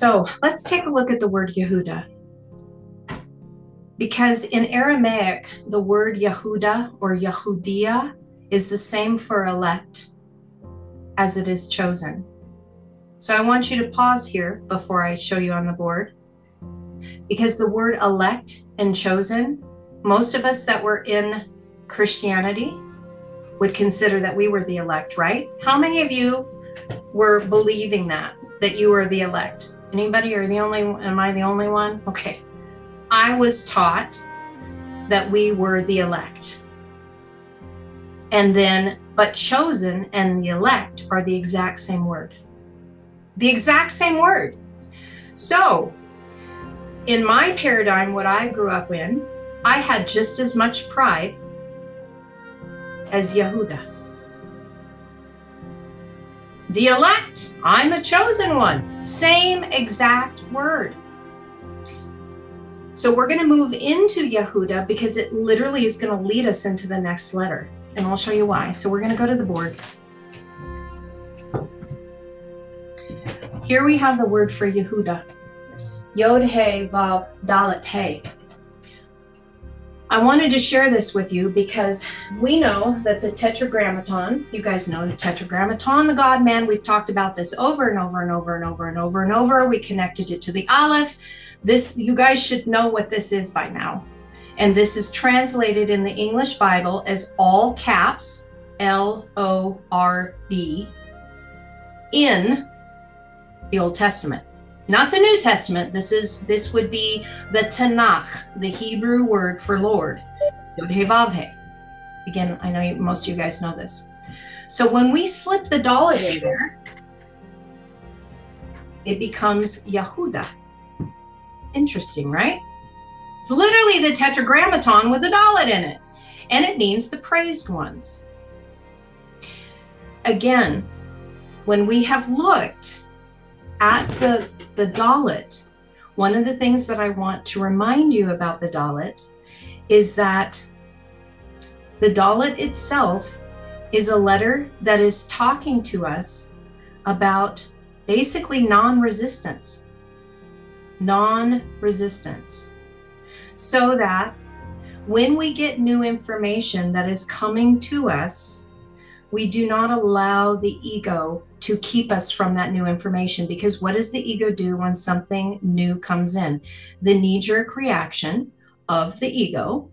So let's take a look at the word Yehuda. Because in Aramaic, the word Yehuda or Yehudia is the same for elect as it is chosen. So I want you to pause here before I show you on the board. Because the word elect and chosen, most of us that were in Christianity would consider that we were the elect, right? How many of you were believing that you were the elect? Anybody, or am I the only one? Okay. I was taught that we were the elect. And then, but chosen and the elect are the exact same word. The exact same word. So, in my paradigm, what I grew up in, I had just as much pride as Yehuda. The elect, I'm a chosen one. Same exact word. So we're going to move into Yehuda because it literally is going to lead us into the next letter. And I'll show you why. So we're going to go to the board. Here we have the word for Yehuda. Yod He Vav Dalet He. I wanted to share this with you because we know that the Tetragrammaton, you guys know the Tetragrammaton, the God-man, we've talked about this over and over and over and over and over and over. We connected it to the Aleph. This, you guys should know what this is by now. And this is translated in the English Bible as all caps, L-O-R-D, in the Old Testament. Not the New Testament. This would be the Tanakh, the Hebrew word for Lord. Yod He Vav He. Again, I know most of you guys know this. So when we slip the Dalet in there, it becomes Yehuda. Interesting, right? It's literally the Tetragrammaton with a Dalet in it. And it means the praised ones. Again, when we have looked at the Dalet, one of the things that I want to remind you about the Dalet is that the Dalet itself is a letter that is talking to us about basically non-resistance. Non-resistance. So that when we get new information that is coming to us, we do not allow the ego to keep us from that new information. Because what does the ego do when something new comes in? The knee-jerk reaction of the ego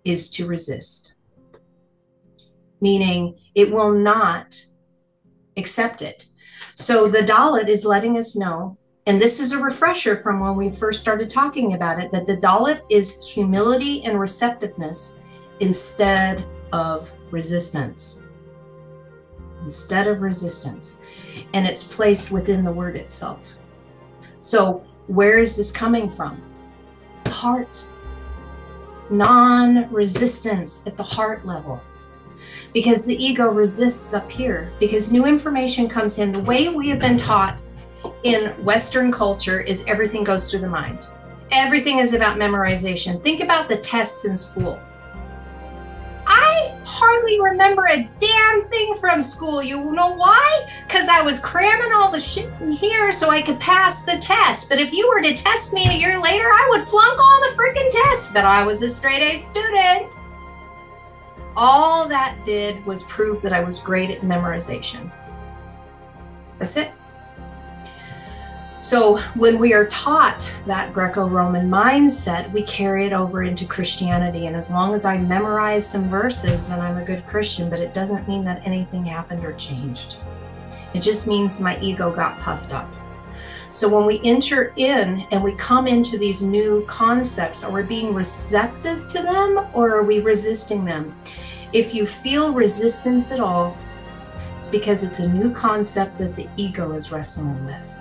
is to resist. Meaning it will not accept it. So the Dalet is letting us know, and this is a refresher from when we first started talking about it, that the Dalet is humility and receptiveness instead of resistance. Instead of resistance. And it's placed within the word itself. So where is this coming from? The heart. Non-resistance at the heart level. Because the ego resists up here. Because new information comes in. The way we have been taught in Western culture is everything goes through the mind. Everything is about memorization. Think about the tests in school. I hardly remember a damn thing from school. You know why? Because I was cramming all the shit in here so I could pass the test. But if you were to test me a year later, I would flunk all the freaking tests. But I was a straight A student. All that did was prove that I was great at memorization. That's it. So when we are taught that Greco-Roman mindset, we carry it over into Christianity. And as long as I memorize some verses, then I'm a good Christian. But it doesn't mean that anything happened or changed. It just means my ego got puffed up. So when we enter in and we come into these new concepts, are we being receptive to them or are we resisting them? If you feel resistance at all, it's because it's a new concept that the ego is wrestling with.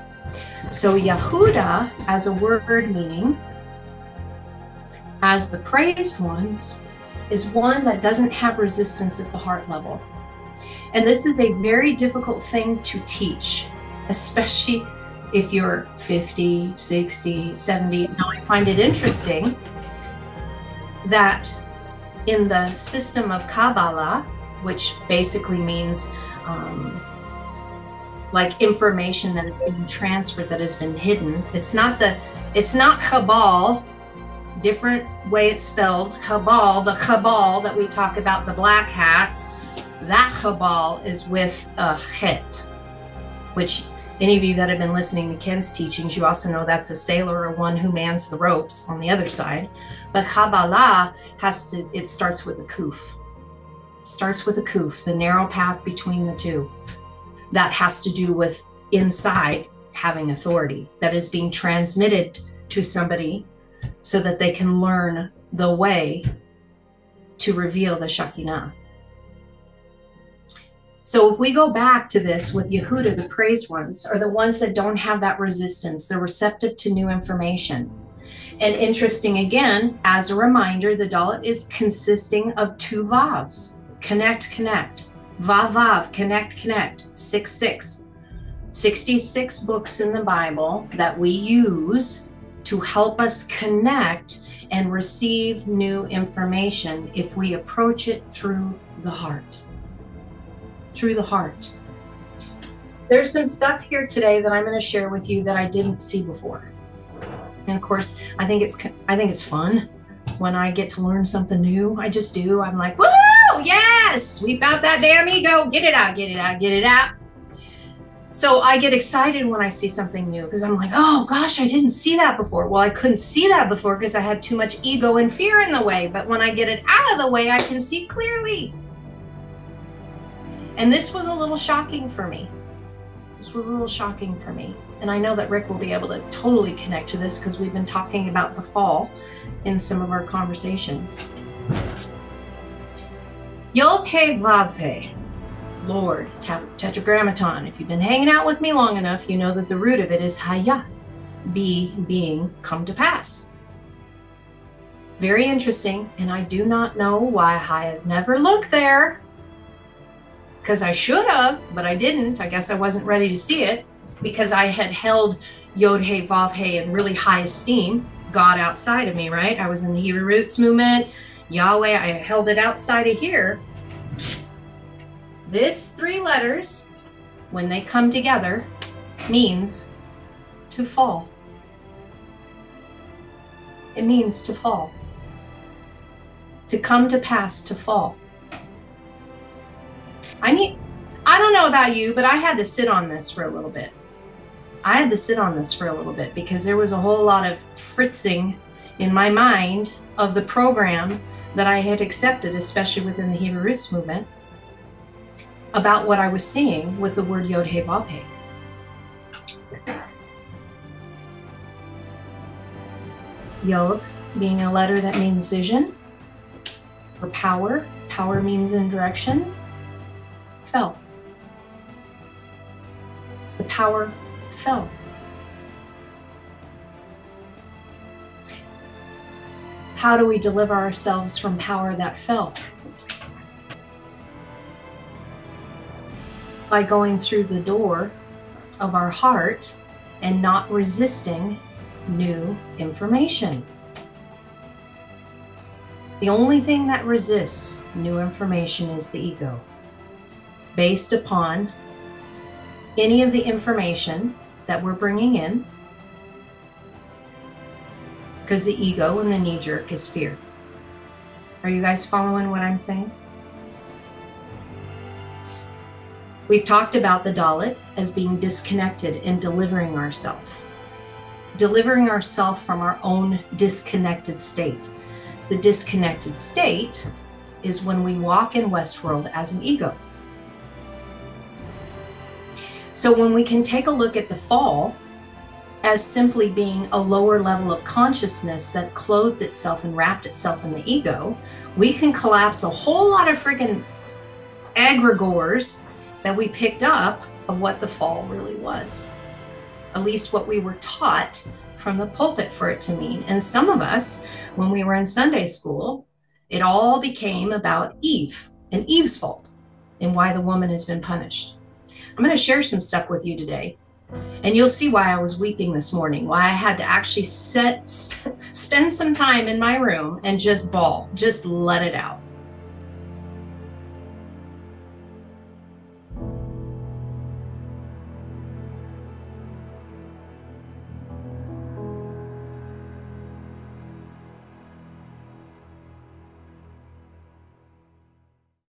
So Yehuda, as a word meaning, as the praised ones, is one that doesn't have resistance at the heart level. And this is a very difficult thing to teach, especially if you're 50, 60, 70. Now I find it interesting that in the system of Kabbalah, which basically means like information that is being transferred that has been hidden. It's not Cabal, different way it's spelled. Cabal, the Cabal that we talk about, the black hats, that Cabal is with a chet, which any of you that have been listening to Ken's teachings, you also know that's a sailor or one who mans the ropes on the other side. But Kabbalah it starts with a kuf. Starts with a kuf, the narrow path between the two. That has to do with inside having authority that is being transmitted to somebody so that they can learn the way to reveal the Shekinah. So if we go back to this with Yehuda, the praised ones are the ones that don't have that resistance. They're receptive to new information. And interesting again, as a reminder, the Dalet is consisting of 2 Vavs. Connect, connect. Vav, vav, connect, connect. 6, 6. 66 books in the Bible that we use to help us connect and receive new information if we approach it through the heart. Through the heart. There's some stuff here today that I'm going to share with you that I didn't see before. And of course, I think it's fun when I get to learn something new. I just do. I'm like, woo, yes, sweep out that damn ego, get it out, get it out, get it out. So I get excited when I see something new because I'm like, oh gosh, I didn't see that before. Well, I couldn't see that before because I had too much ego and fear in the way. But when I get it out of the way, I can see clearly. And this was a little shocking for me. This was a little shocking for me. And I know that Rick will be able to totally connect to this because we've been talking about the fall in some of our conversations. Yod He Vav He, Lord, Tetragrammaton. If you've been hanging out with me long enough, you know that the root of it is Haya, being, come to pass. Very interesting, and I do not know why I have never looked there, because I should have, but I didn't. I guess I wasn't ready to see it, because I had held Yod He Vav He in really high esteem, God outside of me, right? I was in the Hebrew Roots movement, Yahweh, I held it outside of here. This 3 letters, when they come together, means to fall. It means to fall. To come to pass, to fall. I don't know about you, but I had to sit on this for a little bit. I had to sit on this for a little bit because there was a whole lot of fritzing in my mind of the program that I had accepted, especially within the Hebrew Roots movement, about what I was seeing with the word Yod He Vav He. Yod being a letter that means vision or power. Power means in direction. Fell. The power fell. How do we deliver ourselves from power that fell? By going through the door of our heart and not resisting new information. The only thing that resists new information is the ego, based upon any of the information that we're bringing in, because the ego and the knee-jerk is fear. Are you guys following what I'm saying? We've talked about the Dalet as being disconnected and delivering ourselves. Delivering ourselves from our own disconnected state. The disconnected state is when we walk in Westworld as an ego. So when we can take a look at the fall as simply being a lower level of consciousness that clothed itself and wrapped itself in the ego, we can collapse a whole lot of freaking egregores that we picked up of what the fall really was. At least what we were taught from the pulpit for it to mean. And some of us, when we were in Sunday school, it all became about Eve and Eve's fault and why the woman has been punished. I'm going to share some stuff with you today, and you'll see why I was weeping this morning, why I had to actually spend some time in my room and just bawl, just let it out.